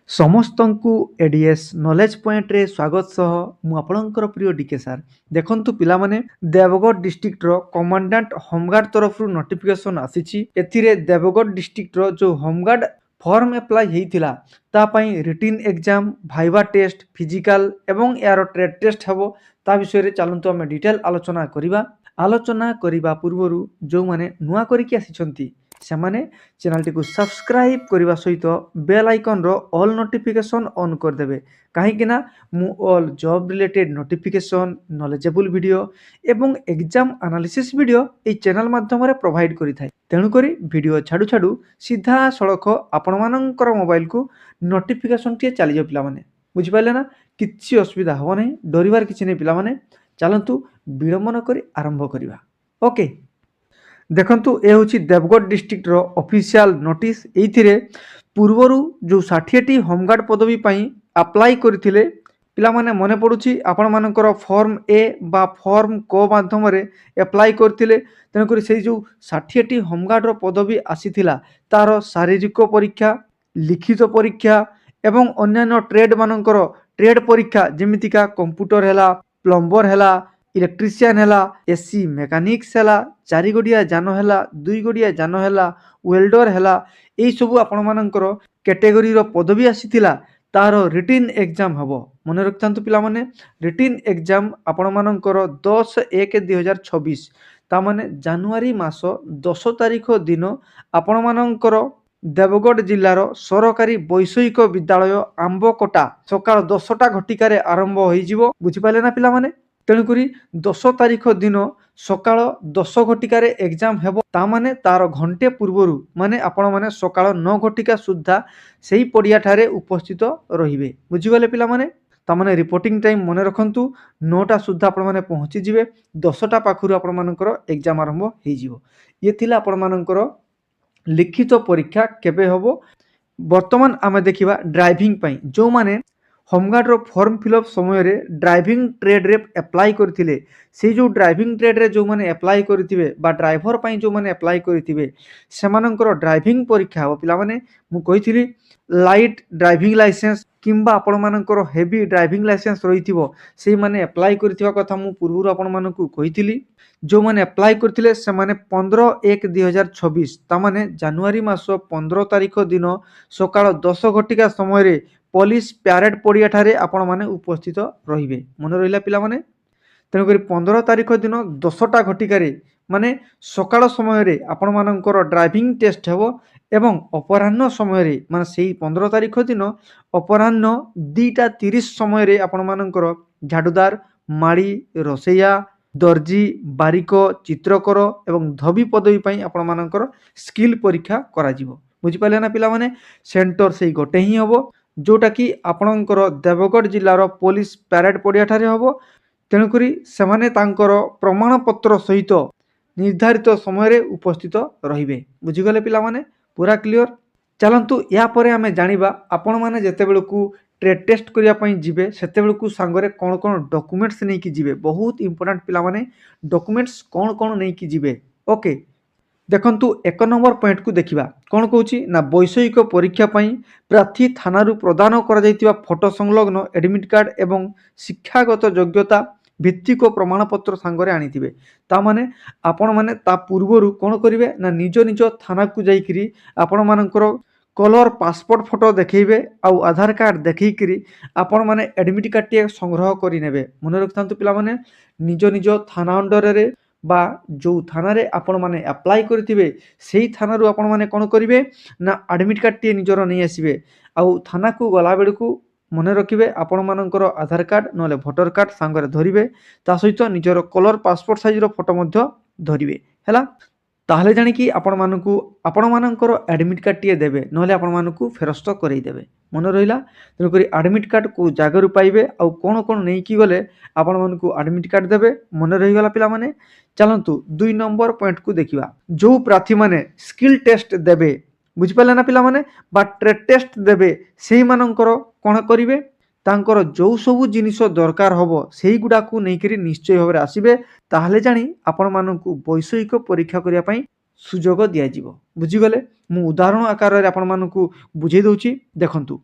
ସମସ୍ତଙ୍କୁ ADS knowledge ପଏଣ୍ଟରେ ସ୍ୱାଗତ ସହ ମୁଁ ଆପଣଙ୍କର ପ୍ରିୟ ଡିକେ ସାର୍। ଦେଖନ୍ତୁ ପିଲାମାନେ, ଦେବଗଡ଼ ଡିଷ୍ଟ୍ରିକ୍ଟର କମାଣ୍ଡାଣ୍ଟ ହୋମଗାର୍ଡ ତରଫରୁ ନୋଟିଫିକେସନ୍ ଆସିଛି। ଏଥିରେ ଦେବଗଡ଼ ଡିଷ୍ଟ୍ରିକ୍ଟର ଯେଉଁ ହୋମଗାର୍ଡ ଫର୍ମ ଆପ୍ଲାଏ ହେଇଥିଲା ତା ପାଇଁ ରିଟିନ୍ ଏକ୍ଜାମ୍, ଭାଇଭା ଟେଷ୍ଟ, ଫିଜିକାଲ ଏବଂ ଏହାର ଟ୍ରେଡ୍ ଟେଷ୍ଟ ହେବ। ତା ବିଷୟରେ ଚାଲନ୍ତୁ ଆମେ ଡିଟେଲ୍ ଆଲୋଚନା କରିବା। ଆଲୋଚନା କରିବା ପୂର୍ବରୁ ଯେଉଁମାନେ ନୂଆ କରିକି ଆସିଛନ୍ତି ସେମାନେ ଚ୍ୟାନେଲଟିକୁ ସବସ୍କ୍ରାଇବ୍ କରିବା ସହିତ ବେଲ୍ ଆଇକନ୍ର ଅଲ୍ ନୋଟିଫିକେସନ୍ ଅନ୍ କରିଦେବେ, କାହିଁକିନା ମୁଁ all job related notification, knowledgeable video ଏବଂ ଏକ୍ଜାମ୍ ଆନାଲିସିସ୍ ଭିଡ଼ିଓ ଏହି ଚ୍ୟାନେଲ୍ ମାଧ୍ୟମରେ ପ୍ରୋଭାଇଡ଼ କରିଥାଏ। ତେଣୁକରି ଭିଡ଼ିଓ ଛାଡ଼ୁ ଛାଡ଼ୁ ସିଧାସଳଖ ଆପଣମାନଙ୍କର ମୋବାଇଲକୁ ନୋଟିଫିକେସନ୍ଟିଏ ଚାଲିଯିବ ପିଲାମାନେ। ବୁଝିପାରିଲେ ନା? କିଛି ଅସୁବିଧା ହେବ ନାହିଁ, ଡରିବାର କିଛି ନାହିଁ ପିଲାମାନେ। ଚାଲନ୍ତୁ ବିଳମ୍ବ ନ କରି ଆରମ୍ଭ କରିବା। ଓକେ, ଦେଖନ୍ତୁ ଏ ହେଉଛି ଦେବଗଡ଼ ଡିଷ୍ଟ୍ରିକ୍ଟର ଅଫିସିଆଲ ନୋଟିସ୍। ଏଇଥିରେ ପୂର୍ବରୁ ଯେଉଁ 60ଟି ହୋମଗାର୍ଡ ପଦବୀ ପାଇଁ ଆପ୍ଲାଏ କରିଥିଲେ ପିଲାମାନେ, ମନେ ପଡ଼ୁଛି ଆପଣମାନଙ୍କର ଫର୍ମ ଏ ବା ଫର୍ମ କ ମାଧ୍ୟମରେ ଆପ୍ଲାଏ କରିଥିଲେ। ତେଣୁକରି ସେଇ ଯେଉଁ 60ଟି ହୋମଗାର୍ଡର ପଦବୀ ଆସିଥିଲା ତାର ଶାରୀରିକ ପରୀକ୍ଷା, ଲିଖିତ ପରୀକ୍ଷା ଏବଂ ଅନ୍ୟାନ୍ୟ ଟ୍ରେଡ୍ମାନଙ୍କର ଟ୍ରେଡ୍ ପରୀକ୍ଷା ଯେମିତିକା କମ୍ପ୍ୟୁଟର ହେଲା, ପ୍ଲମ୍ବର ହେଲା, ଇଲେକ୍ଟ୍ରିସିଆନ୍ ହେଲା, ଏସି ମେକାନିକ୍ସ ହେଲା, 4 ଗୋଡ଼ିଆ ଯାନ ହେଲା, 2 ଗୋଡ଼ିଆ ଯାନ ହେଲା, ୱେଲ୍ଡର ହେଲା, ଏଇସବୁ ଆପଣମାନଙ୍କର କ୍ୟାଟେଗୋରୀର ପଦବୀ ଆସିଥିଲା। ତାର ରିଟିନ୍ ଏକ୍ଜାମ୍ ହେବ। ମନେ ରଖିଥାନ୍ତୁ ପିଲାମାନେ, ରିଟିନ୍ ଏକ୍ଜାମ୍ ଆପଣମାନଙ୍କର 10/1/2026 ତାମାନେ ଜାନୁଆରୀ ମାସ 10 ତାରିଖ ଦିନ ଆପଣମାନଙ୍କର ଦେବଗଡ଼ ଜିଲ୍ଲାର ସରକାରୀ ବୈଷୟିକ ବିଦ୍ୟାଳୟ ଆମ୍ବକଟା ସକାଳ 10ଟା ଘଟିକାରେ ଆରମ୍ଭ ହୋଇଯିବ। ବୁଝିପାରିଲେ ନା ପିଲାମାନେ? ତେଣୁକରି 10 ତାରିଖ ଦିନ ସକାଳ 10 ଘଟିକାରେ ଏକ୍ଜାମ୍ ହେବ। ତାମାନେ ତାର ଘଣ୍ଟେ ପୂର୍ବରୁ, ମାନେ ଆପଣମାନେ ସକାଳ 9 ଘଟିକା ସୁଦ୍ଧା ସେହି ପଡ଼ିଆଠାରେ ଉପସ୍ଥିତ ରହିବେ। ବୁଝିଗଲେ ପିଲାମାନେ? ତାମାନେ ରିପୋର୍ଟିଂ ଟାଇମ୍ ମନେ ରଖନ୍ତୁ, 9ଟା ସୁଦ୍ଧା ଆପଣମାନେ ପହଞ୍ଚିଯିବେ। 10ଟା ପାଖରୁ ଆପଣମାନଙ୍କର ଏକ୍ଜାମ୍ ଆରମ୍ଭ ହେଇଯିବ। ଇଏ ଥିଲା ଆପଣମାନଙ୍କର ଲିଖିତ ପରୀକ୍ଷା କେବେ ହେବ। ବର୍ତ୍ତମାନ ଆମେ ଦେଖିବା ଡ୍ରାଇଭିଂ ପାଇଁ। ଯେଉଁମାନେ ହୋମଗାର୍ଡର ଫର୍ମ ଫିଲ୍ଅପ୍ ସମୟରେ ଡ୍ରାଇଭିଂ ଟ୍ରେଡ୍ରେ ଆପ୍ଲାଏ କରିଥିଲେ, ସେଇ ଯେଉଁ ଡ୍ରାଇଭିଂ ଟ୍ରେଡ୍ରେ ଯେଉଁମାନେ ଆପ୍ଲାଏ କରିଥିବେ ବା ଡ୍ରାଇଭର ପାଇଁ ଯେଉଁମାନେ ଆପ୍ଲାଏ କରିଥିବେ ସେମାନଙ୍କର ଡ୍ରାଇଭିଂ ପରୀକ୍ଷା ହେବ ପିଲାମାନେ। ମୁଁ କହିଥିଲି ଲାଇଟ୍ ଡ୍ରାଇଭିଂ ଲାଇସେନ୍ସ କିମ୍ବା ଆପଣମାନଙ୍କର ହେଭି ଡ୍ରାଇଭିଂ ଲାଇସେନ୍ସ ରହିଥିବ ସେଇମାନେ ଆପ୍ଲାଏ କରିଥିବା କଥା ମୁଁ ପୂର୍ବରୁ ଆପଣମାନଙ୍କୁ କହିଥିଲି। ଯେଉଁମାନେ ଆପ୍ଲାଏ କରିଥିଲେ ସେମାନେ 15/1/2026 ତାମାନେ ଜାନୁଆରୀ ମାସ 15 ତାରିଖ ଦିନ ସକାଳ 10 ଘଟିକା ସମୟରେ ପୋଲିସ ପ୍ୟାରେଡ୍ ପଡ଼ିଆଠାରେ ଆପଣମାନେ ଉପସ୍ଥିତ ରହିବେ। ମନେ ରହିଲା ପିଲାମାନେ? ତେଣୁକରି 15 ତାରିଖ ଦିନ 10ଟା ଘଟିକାରେ ମାନେ ସକାଳ ସମୟରେ ଆପଣମାନଙ୍କର ଡ୍ରାଇଭିଂ ଟେଷ୍ଟ ହେବ ଏବଂ ଅପରାହ୍ନ ସମୟରେ, ମାନେ ସେଇ 15 ତାରିଖ ଦିନ ଅପରାହ୍ନ 2:30 ସମୟରେ ଆପଣମାନଙ୍କର ଝାଡ଼ୁଦାର, ମାଳି, ରୋଷେଇଆ, ଦର୍ଜି, ବାରିକ, ଚିତ୍ରକର ଏବଂ ଧୋବି ପଦବୀ ପାଇଁ ଆପଣମାନଙ୍କର ସ୍କିଲ୍ ପରୀକ୍ଷା କରାଯିବ। ବୁଝିପାରିଲେ ନା ପିଲାମାନେ? ସେଣ୍ଟର ସେଇ ଗୋଟେ ହିଁ ହେବ, ଯେଉଁଟାକି ଆପଣଙ୍କର ଦେବଗଡ଼ ଜିଲ୍ଲାର ପୋଲିସ ପ୍ୟାରେଡ୍ ପଡ଼ିଆଠାରେ ହେବ। ତେଣୁକରି ସେମାନେ ତାଙ୍କର ପ୍ରମାଣପତ୍ର ସହିତ ନିର୍ଦ୍ଧାରିତ ସମୟରେ ଉପସ୍ଥିତ ରହିବେ। ବୁଝିଗଲେ ପିଲାମାନେ? ପୁରା କ୍ଲିଅର? ଚାଲନ୍ତୁ ଏହା ପରେ ଆମେ ଜାଣିବା ଆପଣମାନେ ଯେତେବେଳକୁ ଟ୍ରେଡ୍ ଟେଷ୍ଟ କରିବା ପାଇଁ ଯିବେ ସେତେବେଳକୁ ସାଙ୍ଗରେ କ'ଣ କ'ଣ ଡକୁମେଣ୍ଟସ୍ ନେଇକି ଯିବେ। ବହୁତ ଇମ୍ପୋର୍ଟାଣ୍ଟ ପିଲାମାନେ, ଡକୁମେଣ୍ଟସ୍ କ'ଣ କ'ଣ ନେଇକି ଯିବେ। ଓକେ, ଦେଖନ୍ତୁ 1 ନମ୍ବର ପଏଣ୍ଟକୁ ଦେଖିବା। କ'ଣ କହୁଛି ନା, ବୈଷୟିକ ପରୀକ୍ଷା ପାଇଁ ପ୍ରାର୍ଥୀ ଥାନାରୁ ପ୍ରଦାନ କରାଯାଇଥିବା ଫଟୋ ସଂଲଗ୍ନ ଆଡମିଟ୍ କାର୍ଡ଼ ଏବଂ ଶିକ୍ଷାଗତ ଯୋଗ୍ୟତା ଭିତ୍ତିକ ପ୍ରମାଣପତ୍ର ସାଙ୍ଗରେ ଆଣିଥିବେ। ତାମାନେ ଆପଣମାନେ ତା ପୂର୍ବରୁ କ'ଣ କରିବେ ନା, ନିଜ ନିଜ ଥାନାକୁ ଯାଇକରି ଆପଣମାନଙ୍କର କଲର୍ ପାସପୋର୍ଟ ଫଟୋ ଦେଖେଇବେ ଆଉ ଆଧାର କାର୍ଡ଼ ଦେଖେଇକରି ଆପଣମାନେ ଆଡମିଟ୍ କାର୍ଡ଼ଟିଏ ସଂଗ୍ରହ କରି ନେବେ। ମନେ ରଖିଥାନ୍ତୁ ପିଲାମାନେ, ନିଜ ନିଜ ଥାନା ଅଣ୍ଡରରେ ବା ଯେଉଁ ଥାନାରେ ଆପଣମାନେ ଆପ୍ଲାଏ କରିଥିବେ ସେଇ ଥାନାରୁ ଆପଣମାନେ କ'ଣ କରିବେ ନା, ଆଡମିଟ୍ କାର୍ଡ଼ଟିଏ ନିଜର ନେଇ ଆସିବେ। ଆଉ ଥାନାକୁ ଗଲାବେଳକୁ ମନେ ରଖିବେ ଆପଣମାନଙ୍କର ଆଧାର କାର୍ଡ଼ ନହେଲେ ଭୋଟର କାର୍ଡ଼ ସାଙ୍ଗରେ ଧରିବେ। ତା ସହିତ ନିଜର କଲର୍ ପାସପୋର୍ଟ ସାଇଜ୍ର ଫଟୋ ମଧ୍ୟ ଧରିବେ। ହେଲା? ତାହେଲେ ଜାଣିକି ଆପଣମାନଙ୍କର ଆଡମିଟ୍ କାର୍ଡ଼ଟିଏ ଦେବେ, ନହେଲେ ଆପଣମାନଙ୍କୁ ଫେରସ୍ତ କରେଇଦେବେ। ମନେ ରହିଲା? ତେଣୁକରି ଆଡମିଟ୍ କାର୍ଡ଼ କେଉଁ ଜାଗାରୁ ପାଇବେ ଆଉ କ'ଣ କ'ଣ ନେଇକି ଗଲେ ଆପଣମାନଙ୍କୁ ଆଡମିଟ୍ କାର୍ଡ଼ ଦେବେ। ମନେ ରହିଗଲା ପିଲାମାନେ? ଚାଲନ୍ତୁ 2 ନମ୍ବର ପଏଣ୍ଟକୁ ଦେଖିବା। ଯେଉଁ ପ୍ରାର୍ଥୀମାନେ ସ୍କିଲ୍ ଟେଷ୍ଟ ଦେବେ, ବୁଝିପାରିଲେ ନା ପିଲାମାନେ, ବା ଟ୍ରେଡ୍ ଟେଷ୍ଟ ଦେବେ, ସେଇମାନଙ୍କର କ'ଣ କରିବେ, ତାଙ୍କର ଯେଉଁ ସବୁ ଜିନିଷ ଦରକାର ହେବ ସେଇଗୁଡ଼ାକୁ ନେଇକରି ନିଶ୍ଚୟ ଭାବରେ ଆସିବେ। ତାହେଲେ ଜାଣି ଆପଣମାନଙ୍କୁ ବୈଷୟିକ ପରୀକ୍ଷା କରିବା ପାଇଁ ସୁଯୋଗ ଦିଆଯିବ। ବୁଝିଗଲେ? ମୁଁ ଉଦାହରଣ ଆକାରରେ ଆପଣମାନଙ୍କୁ ବୁଝେଇ ଦେଉଛି। ଦେଖନ୍ତୁ,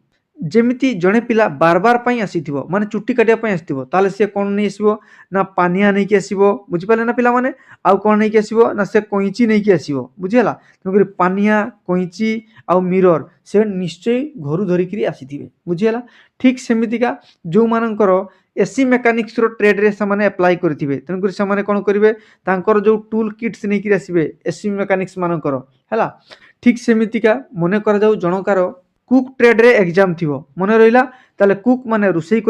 ଯେମିତି ଜଣେ ପିଲା ବାରବାର ପାଇଁ ଆସିଥିବ ମାନେ ଚୁଟି କାଟିବା ପାଇଁ ଆସିଥିବ ତାହେଲେ ସେ କ'ଣ ନେଇ ଆସିବ ନା ପାନିଆ ନେଇକି ଆସିବ ବୁଝିପାରିଲେ ନା ପିଲାମାନେ ଆଉ କ'ଣ ନେଇକି ଆସିବ ନା ସେ କଇଁଚି ନେଇକି ଆସିବ ବୁଝିହେଲା ତେଣୁକରି ପାନିଆ କଇଁଚି ଆଉ ମିରର ସେ ନିଶ୍ଚୟ ଘରୁ ଧରିକିରି ଆସିଥିବେ ବୁଝିହେଲା ଠିକ୍ ସେମିତିକା ଯେଉଁମାନଙ୍କର ଏସି ମେକାନିକ୍ସର ଟ୍ରେଡ୍ରେ ସେମାନେ ଆପ୍ଲାଏ କରିଥିବେ ତେଣୁକରି ସେମାନେ କ'ଣ କରିବେ ତାଙ୍କର ଯେଉଁ ଟୁଲ୍ କିଟ୍ସ ନେଇକିରି ଆସିବେ ଏସି ମେକାନିକ୍ସ ମାନଙ୍କର ହେଲା ଠିକ୍ ସେମିତିକା ମନେ କରାଯାଉ ଜଣକାର କୁକ୍ ଟ୍ରେଡ୍ରେ ଏକ୍ଜାମ୍ ଥିବ ମନେ ରହିଲା ତାହେଲେ କୁକ୍ ମାନେ ରୋଷେଇ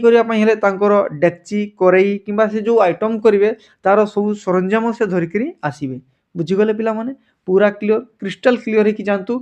କରିବା ପାଇଁ ହେଲେ ତାଙ୍କର ଡେକ୍ଚି କରେଇ କିମ୍ବା ସେ ଯେଉଁ ଆଇଟମ୍ କରିବେ ତାର ସବୁ ସରଞ୍ଜାମ ସେ ଧରିକିରି ଆସିବେ ବୁଝିଗଲେ ପିଲାମାନେ ପୁରା କ୍ଲିଅର କ୍ରିଷ୍ଟାଲ କ୍ଲିଅର ହେଇକି ଯାଆନ୍ତୁ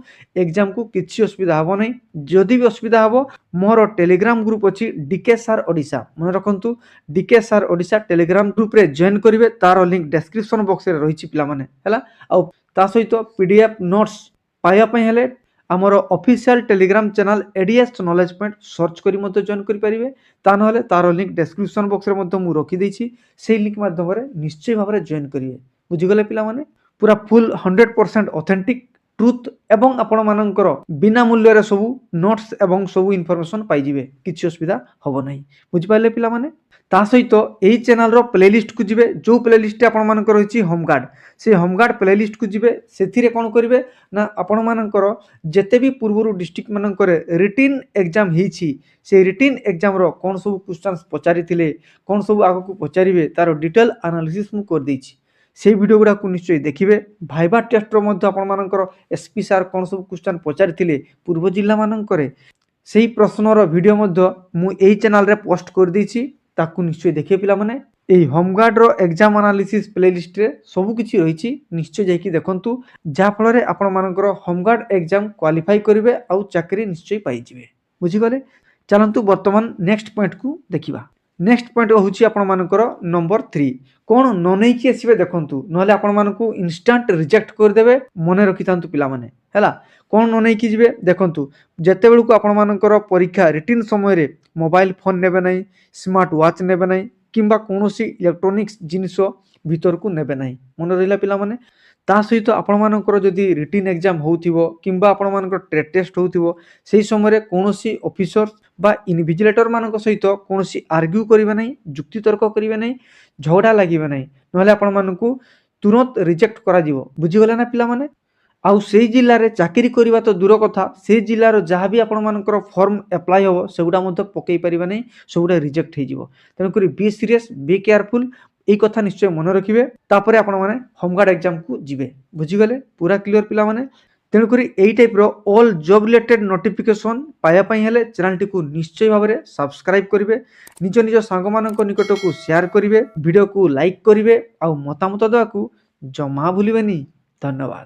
ଏକ୍ଜାମ୍କୁ କିଛି ଅସୁବିଧା ହେବ ନାହିଁ ଯଦି ବି ଅସୁବିଧା ହେବ ମୋର ଟେଲିଗ୍ରାମ ଗ୍ରୁପ୍ ଅଛି ଡିକେ ସାର୍ ଓଡ଼ିଶା ମନେ ରଖନ୍ତୁ ଡିକେ ସାର୍ ଓଡ଼ିଶା ଟେଲିଗ୍ରାମ ଗ୍ରୁପ୍ରେ ଜଏନ୍ କରିବେ ତାର ଲିଙ୍କ୍ ଡେସ୍କ୍ରିପ୍ସନ୍ ବକ୍ସରେ ରହିଛି ପିଲାମାନେ ହେଲା ଆଉ ତା ସହିତ PDF ନୋଟ୍ସ ପାଇବା ପାଇଁ ହେଲେ ଆମର official Telegram channel ADS knowledge point search କରି ମଧ୍ୟ ଜଏନ୍ କରିପାରିବେ ତା ନହେଲେ ତାର ଲିଙ୍କ୍ ଡେସ୍କ୍ରିପ୍ସନ୍ ବକ୍ସରେ ମଧ୍ୟ ମୁଁ ରଖିଦେଇଛି ସେଇ ଲିଙ୍କ୍ ମାଧ୍ୟମରେ ନିଶ୍ଚୟ ଭାବରେ ଜଏନ୍ କରିବେ ବୁଝିଗଲେ ପିଲାମାନେ ପୁରା ଫୁଲ୍ 100% ଅଥେଣ୍ଟିକ୍ ट्रुथ एवं आपण मानकर बिना मूल्य सबू नोट्स एवं सबू इनफॉरमेशन पाइबे किसी असुविधा हम ना बुझिपारे पिला माने ता सहित यही चैनल रो प्लेलिस्ट को जिबे जो प्लेलिस्ट आपण मानकर रही होमगार्ड से होमगार्ड प्लेलिस्ट को जिबे से कौन करेंगे ना आपण मानकर जेते भी पूर्व डिस्ट्रिक्ट मानकर रिटिन एग्जाम होईछि से रिटिन एग्जाम रो कौन सब क्वेश्चंस पचारि थिले कौन सब आगो को पचारिबे तार डिटेल एनालिसिस मु कर देछि से वीडियो गुड़ा को निश्चय देखिए भाइबा टेस्टर मध्य आपण मानकर एसपी सार कौन सब क्वेश्चन पचारि पूर्व जिला मानकर से ही प्रश्नर वीडियो मध्य मु एही चैनल रे पोस्ट कर देछि ताकू निश्चय देखिए पिला माने एही होमगार्ड रो एग्जाम एनालिसिस प्लेलिस्ट रे सब किछि रहिछि निश्चय जाइकि देखंतु जा फल रे आपण मानकर होमगार्ड एग्जाम क्वालिफाई करिवे आ चाकरी निश्चय पाइ जिवे बुझी गले चलंतु वर्तमान नेक्स्ट पॉइंट को देखिबा नेक्स्ट पॉइंट होची आपण मानकर नंबर 3 कोन न नै कि आसीबे देखंतु नहले आपण मानकू इंस्टेंट रिजेक्ट कर देबे मने रखितांतु पिला माने हैला कोन न नै कि जिवे देखंतु जते बेलू को आपण मानकर परीक्षा रिटिन समय रे मोबाइल फोन नेबे नै स्मार्ट वॉच नेबे नै किंबा कोनोसी इलेक्ट्रॉनिक्स जिनिस भीतर को नेबे नै मन रहिला पिला माने ता सहित आपण मानकर जदी रिटिन एग्जाम होउथिबो किंबा आपण मानकर ट्रेड टेस्ट होउथिबो सेही समय रे कोनोसी ऑफिसर बा इनविजिलेटर मानक सहित कोनोसी आर्ग्यू करिवे नै जुक्ति तर्क करिवे नै झगड़ा लागिवे नै नहले आपण मानकू तुरंत रिजेक्ट करा जिवो बुझी गले ना पिला माने आउ सेही जिल्ला रे चाकरी करिवा तो दूर कथा सेही जिल्ला रो जहा भी आपण मानकर फॉर्म अप्लाई हो सेगुडा मध्य पकई परिबा नै सेगुडा रिजेक्ट हे जिवो तन करी बी सीरियस बी केयरफुल এই কথা নিশ্চয় মনে রাখবে তারপরে আপনার মানে হোমগার্ড এক্সাম কু যাবে বুঝিগলে পুরা ক্লিয়ার পিলা মানে তেণুকরি এই টাইপর অল জব রিলেটেড নোটিফিকেশন পাইবা হলে চ্যানেলটি নিশ্চয় ভাবে সবসক্রাইব করবে নিজ নিজ সাংগ নিকটক সেয়ার করবে ভিডিও কু লাইক করবে আর মতামত দেওয়া জমা ভুলবেনি ধন্যবাদ।